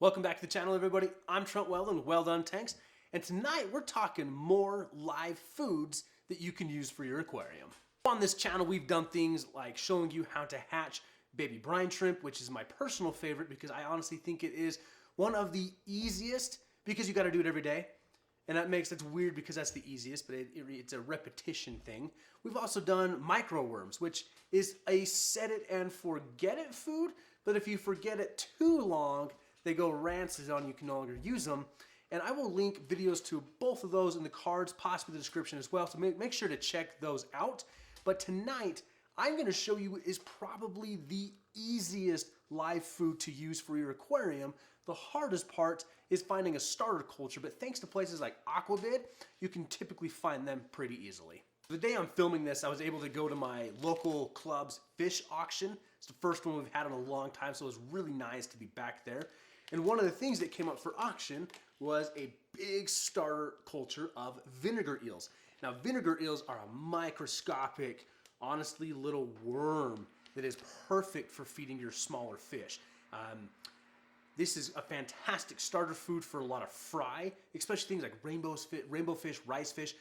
Welcome back to the channel, everybody. I'm Trent Well-Don with Well-Done Tanks, and tonight we're talking more live foods that you can use for your aquarium. On this channel, we've done things like showing you how to hatch baby brine shrimp, which is my personal favorite because I honestly think it is one of the easiest because you got to do it every day. And that's weird because that's the easiest, but it's a repetition thing. We've also done micro worms, which is a set it and forget it food, but if you forget it too long, they go rancid on you, can no longer use them. And I will link videos to both of those in the cards, possibly the description as well, so make sure to check those out. But tonight, I'm gonna show you is probably the easiest live food to use for your aquarium. The hardest part is finding a starter culture, but thanks to places like Aquavid, you can typically find them pretty easily. The day I'm filming this, I was able to go to my local club's fish auction. It's the first one we've had in a long time, so it was really nice to be back there. And one of the things that came up for auction was a big starter culture of vinegar eels. Now, vinegar eels are a microscopic, honestly, little worm that is perfect for feeding your smaller fish. This is a fantastic starter food for a lot of fry, especially things like rainbow fish, rice fish,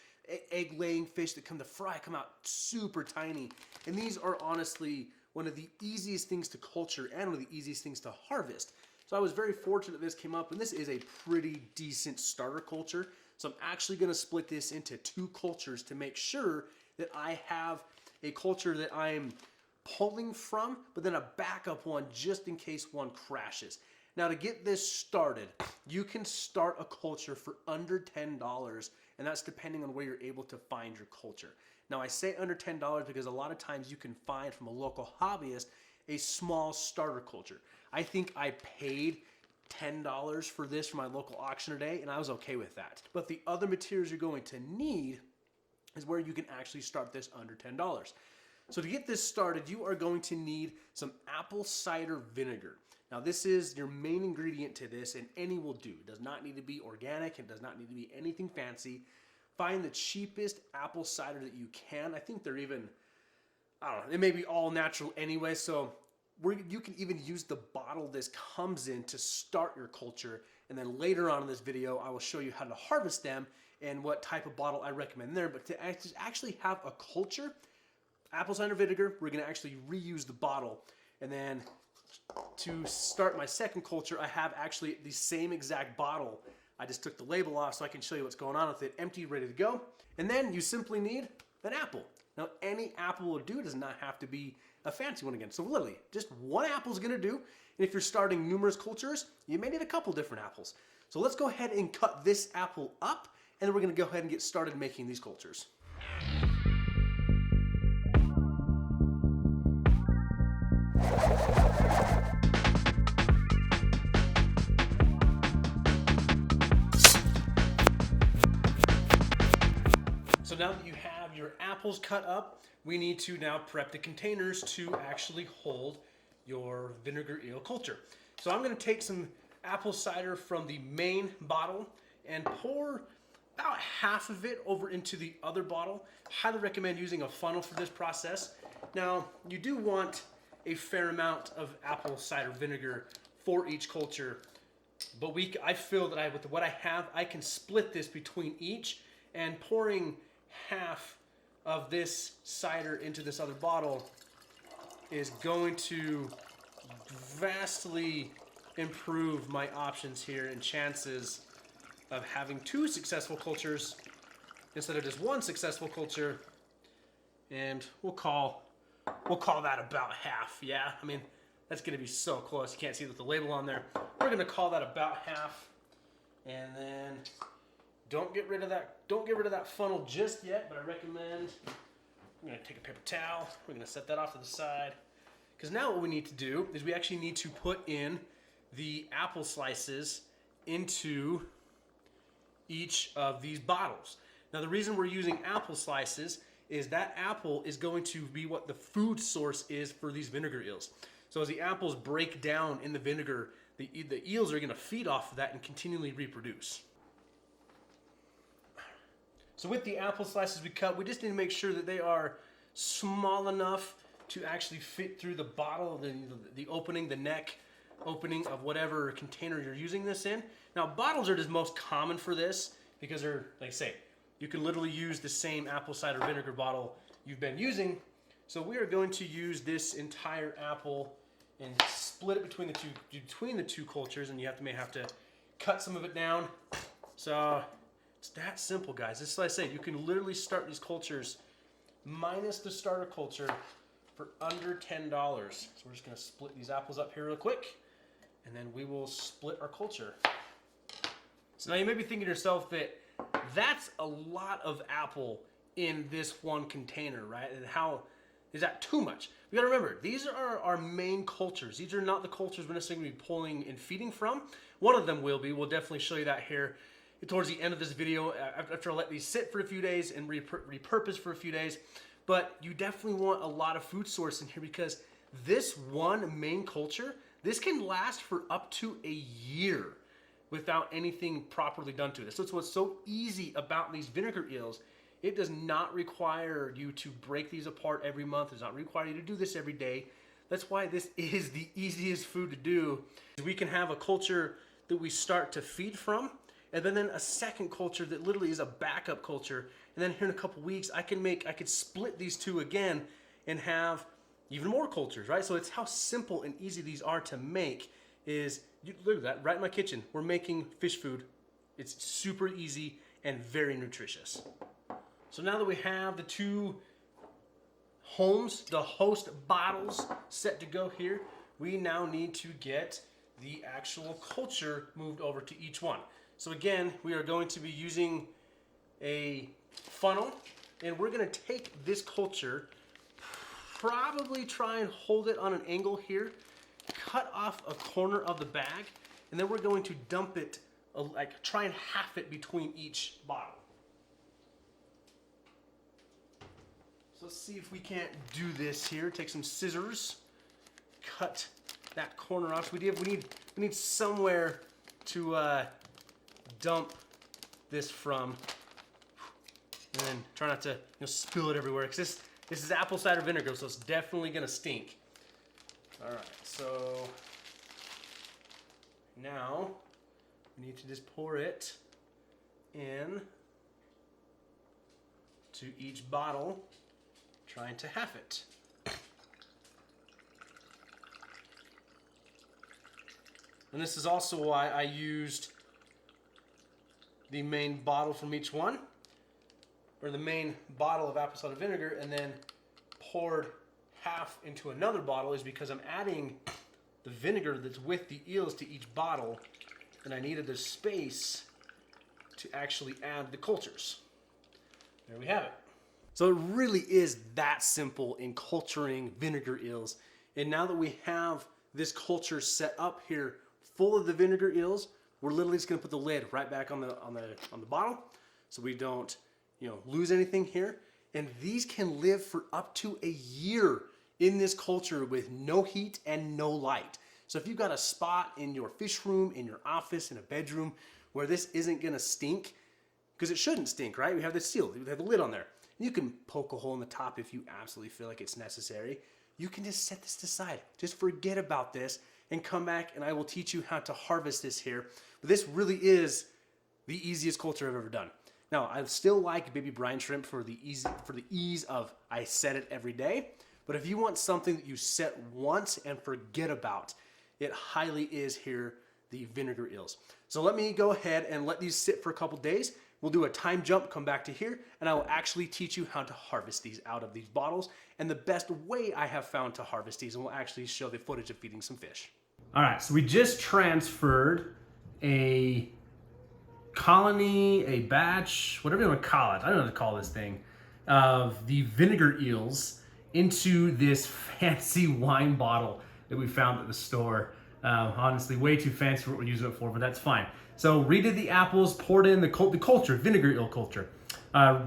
egg-laying fish that come to fry come out super tiny. And these are honestly one of the easiest things to culture and one of the easiest things to harvest. So I was very fortunate this came up, and this is a pretty decent starter culture. So I'm actually going to split this into two cultures to make sure that I have a culture that I'm pulling from, but then a backup one just in case one crashes. Now, to get this started, you can start a culture for under $10, and that's depending on where you're able to find your culture. Now, I say under $10 because a lot of times you can find from a local hobbyist a small starter culture. I think I paid $10 for this from my local auction today, and I was okay with that. But the other materials you're going to need is where you can actually start this under $10. So to get this started, you are going to need some apple cider vinegar. Now, this is your main ingredient to this, and any will do. It does not need to be organic. It does not need to be anything fancy. Find the cheapest apple cider that you can. I think they're even, I don't know, it may be all natural anyway, so you can even use the bottle this comes in to start your culture, and then later on in this video, I will show you how to harvest them and what type of bottle I recommend there. But to actually have a culture, apple cider vinegar, we're gonna actually reuse the bottle. And then to start my second culture, I have actually the same exact bottle. I just took the label off so I can show you what's going on with it, empty, ready to go. And then you simply need an apple. Now, any apple will do. It does not have to be a fancy one again. So literally, just one apple is gonna do. And if you're starting numerous cultures, you may need a couple different apples. So let's go ahead and cut this apple up, and then we're gonna go ahead and get started making these cultures. So now that you have your apples cut up, we need to now prep the containers to actually hold your vinegar eel culture. So I'm going to take some apple cider from the main bottle and pour about half of it over into the other bottle. Highly recommend using a funnel for this process. Now, you do want a fair amount of apple cider vinegar for each culture, but I feel that with what I have, I can split this between each, and pouring half of this cider into this other bottle is going to vastly improve my options here and chances of having two successful cultures instead of just one successful culture. And we'll call that about half. Yeah, I mean, that's gonna be so close. You can't see with the label on there. We're gonna call that about half. And then don't get rid of that funnel just yet, but I recommend, I'm gonna take a paper towel, we're gonna set that off to the side. Because now what we need to do is we actually need to put in the apple slices into each of these bottles. Now, the reason we're using apple slices is that apple is going to be what the food source is for these vinegar eels. So as the apples break down in the vinegar, the eels are gonna feed off of that and continually reproduce. So with the apple slices we cut, we just need to make sure that they are small enough to actually fit through the bottle, the opening, the neck opening of whatever container you're using this in. Now, bottles are the most common for this because they're, like I say, you can literally use the same apple cider vinegar bottle you've been using. So we are going to use this entire apple and split it between the two cultures, and you may have to cut some of it down. So it's that simple, guys. This is what I say. You can literally start these cultures minus the starter culture for under $10. So we're just gonna split these apples up here real quick, and then we will split our culture. So now you may be thinking to yourself that that's a lot of apple in this one container, right? And how is that too much? We gotta remember, these are our main cultures. These are not the cultures we're necessarily gonna be pulling and feeding from. One of them will be. We'll definitely show you that here towards the end of this video after I let these sit for a few days and repurpose for a few days. But you definitely want a lot of food source in here because this one main culture, this can last for up to a year without anything properly done to it. So it's what's so easy about these vinegar eels. It does not require you to break these apart every month. It does not require you to do this every day. That's why this is the easiest food to do. We can have a culture that we start to feed from, and then a second culture that literally is a backup culture. And then here in a couple weeks, I could split these two again and have even more cultures, right? So it's how simple and easy these are to make. Look at that, right in my kitchen. We're making fish food. It's super easy and very nutritious. So now that we have the two the host bottles set to go here, we now need to get the actual culture moved over to each one. So again, we are going to be using a funnel, and we're gonna take this culture, probably try and hold it on an angle here, cut off a corner of the bag, and then we're going to dump it, try and half it between each bottle. So let's see if we can't do this here. Take some scissors, cut that corner off. So we need somewhere to dump this from, and then try not to spill it everywhere, because this is apple cider vinegar, so it's definitely gonna stink. All right, so now we need to just pour it in to each bottle, trying to half it. And this is also why I used the main bottle from each one, or the main bottle of apple cider vinegar, and then poured half into another bottle, is because I'm adding the vinegar that's with the eels to each bottle, and I needed the space to actually add the cultures. There we have it. So it really is that simple in culturing vinegar eels. And now that we have this culture set up here full of the vinegar eels, we're literally just gonna put the lid right back on the bottle, so we don't lose anything here. And these can live for up to a year in this culture with no heat and no light. So if you've got a spot in your fish room, in your office, in a bedroom where this isn't gonna stink, because it shouldn't stink, right? We have this seal, we have the lid on there. You can poke a hole in the top if you absolutely feel like it's necessary. You can just set this aside. Just forget about this and come back, and I will teach you how to harvest this here. But this really is the easiest culture I've ever done. Now, I still like baby brine shrimp for the ease of I set it every day. But if you want something that you set once and forget about, it highly is here the vinegar eels. So let me go ahead and let these sit for a couple days. We'll do a time jump, come back to here, and I will actually teach you how to harvest these out of these bottles and the best way I have found to harvest these, and we'll actually show the footage of feeding some fish. All right, so we just transferred a colony, a batch, whatever you want to call it, I don't know what to call this thing, of the vinegar eels into this fancy wine bottle that we found at the store. Honestly, way too fancy for what we're using it for, but that's fine. So redid the apples, poured in the culture, vinegar eel culture.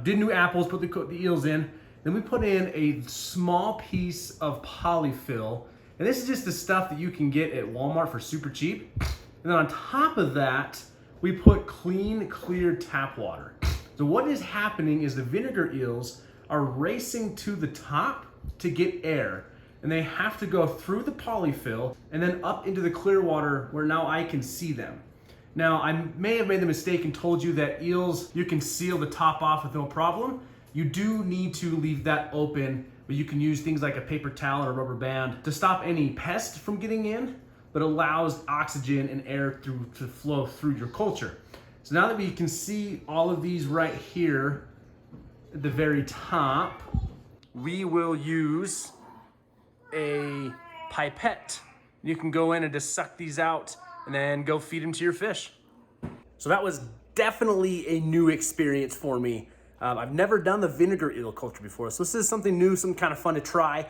Did new apples, put the eels in. Then we put in a small piece of polyfill. And this is just the stuff that you can get at Walmart for super cheap. And then on top of that, we put clean, clear tap water. So what is happening is the vinegar eels are racing to the top to get air. and they have to go through the polyfill and then up into the clear water where now I can see them. Now, I may have made the mistake and told you that eels, you can seal the top off with no problem. You do need to leave that open, but you can use things like a paper towel or a rubber band to stop any pests from getting in, but allows oxygen and air to flow through your culture. So now that we can see all of these right here at the very top, we will use a pipette. You can go in and just suck these out and then go feed them to your fish. So that was definitely a new experience for me. I've never done the vinegar eel culture before, so this is something new, something kind of fun to try.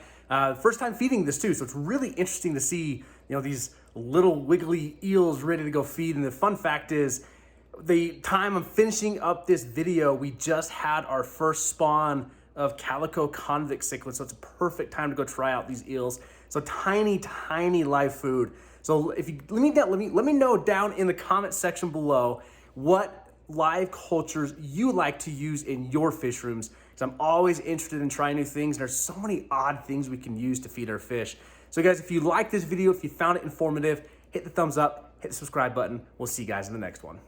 First time feeding this too, so it's really interesting to see, these little wiggly eels ready to go feed. And the fun fact is, the time I'm finishing up this video, we just had our first spawn of calico convict cichlids, so it's a perfect time to go try out these eels. So tiny, tiny live food. So if you let me know down in the comment section below what live cultures you like to use in your fish rooms, because I'm always interested in trying new things. There's so many odd things we can use to feed our fish. So guys, if you like this video, if you found it informative, hit the thumbs up, hit the subscribe button. We'll see you guys in the next one.